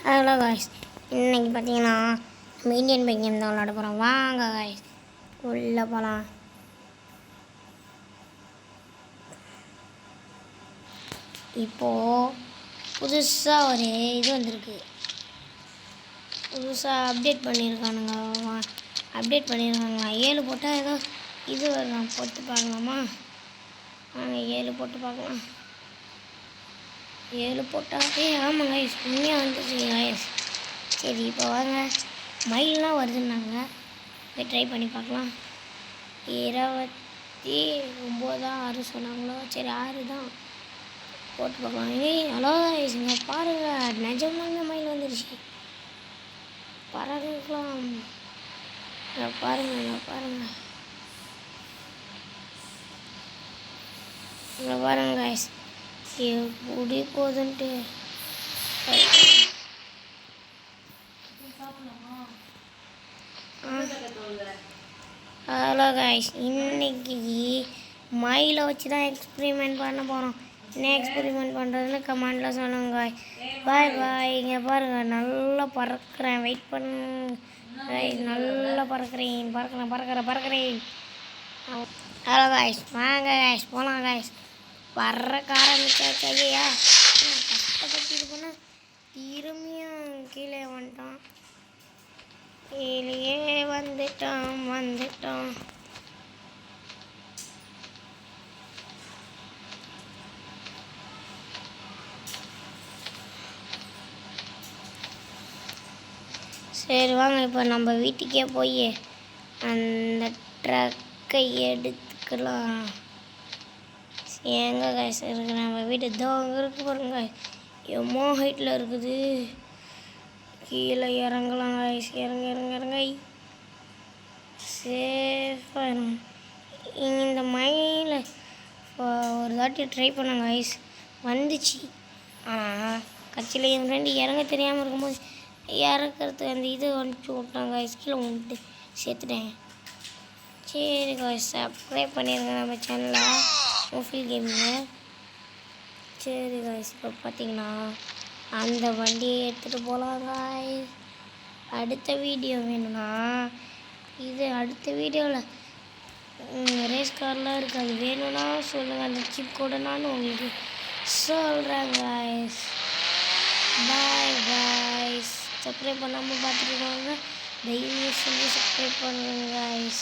Hello guys, இன்னைக்கு பார்த்தீங்கன்னா நம்ம இந்தியன் பைக் கேம் தான் விளாட போகிறோம். வாங்க காய்ஸ், உள்ளே போகலாம். இப்போது புதுசாக ஒரு இது வந்திருக்கு, புதுசாக அப்டேட் பண்ணியிருக்கானுங்க. 7 போட்டால் ஏதோ இது வரும், போட்டு பார்க்கலாமா? வாங்க 7 போட்டு பார்க்கலாம். 7 போட்டால் ஆமாம் காய்ஸ், உண்மையாக வந்துச்சு காய்ஸ். சரி, இப்போ வாங்க, மைல்லாம் வருதுன்னாங்க, போய் ட்ரை பண்ணி பார்க்கலாம். 29 6 சொன்னாங்களோ, சரி 6 தான் போட்டு பார்க்கலாம். ஹலோ காய்ஸ், இங்கே பாருங்கள், நிஜமாங்க மயில் வந்துருச்சு. பறக்கலாம், பாருங்கள் காய்ஸ் எப்படி போகுதுன்ட்டு. ஹலோ காய்ஸ், இன்னைக்கு மயிலை வச்சு தான் எக்ஸ்பெரிமெண்ட் பண்ண போகிறோம். என்ன எக்ஸ்பெரிமெண்ட் பண்ணுறதுன்னு கமெண்டில் சொல்லுங்க காய்ஸ். பாய். இங்கே பாருங்கள், நல்லா பறக்கிறேன். வெயிட் பண்ணுங்க காய்ஸ், நல்லா பறக்கிறேன். ஹலோ காய்ஸ், வாங்க காய்ஸ், போகலாம் காய்ஸ். பறக்க ஆரம்பிச்சாச்சு. ஐயா, கஷ்டப்பட்டு இது பண்ண திரும்பியும் கீழே வந்துட்டோம். கீழே வந்துட்டோம். சரி வாங்க, இப்போ நம்ம வீட்டுக்கே போய் அந்த ட்ரக்கை எடுத்துக்கலாம். எங்கே காய்ஸ் இருக்குது நம்ம வீட்டு? அங்கே இருக்கு பாருங்க, எம்மோ ஹைட்டில் இருக்குது. கீழே இறங்கலாம் காய்ஸ், இறங்க சேஃபாக. இந்த மயில ஒரு தாட்டி ட்ரை பண்ணாங்க காய்ஸ், வந்துச்சு. ஆனால் கட்சியில் என் ஃப்ரெண்டு இறங்க தெரியாமல் இருக்கும்போது இறக்கிறதுக்கு அந்த இது அனுப்பிச்சி விட்டாங்க காய்ஸ், கீழே விட்டு சேர்த்துட்டேன். சரி காய்ஸ், சப்ஸ்கிரைப் பண்ணிடுங்க நம்ம சேனலில் மொபைல் கேமிங்கு. சரி காய்ஸ், இப்போ பார்த்தீங்கன்னா அந்த வண்டியை எடுத்துகிட்டு போகலாம் காய்ஸ். அடுத்த வீடியோ வேணும்னா அடுத்த வீடியோவில் ரேஸ் கார்லாம் இருக்குது, அது வேணும்னா சொல்லுங்கள். அந்த சிப் கூட நான் உங்களுக்கு சொல்கிறேன் காய்ஸ். பாய் காய்ஸ், சப்ஸ்கிரைப் பண்ணாமல் பார்த்துட்டு வாங்க. தயவு செஞ்சு சப்ஸ்கிரைப் பண்ணுங்க காய்ஸ்.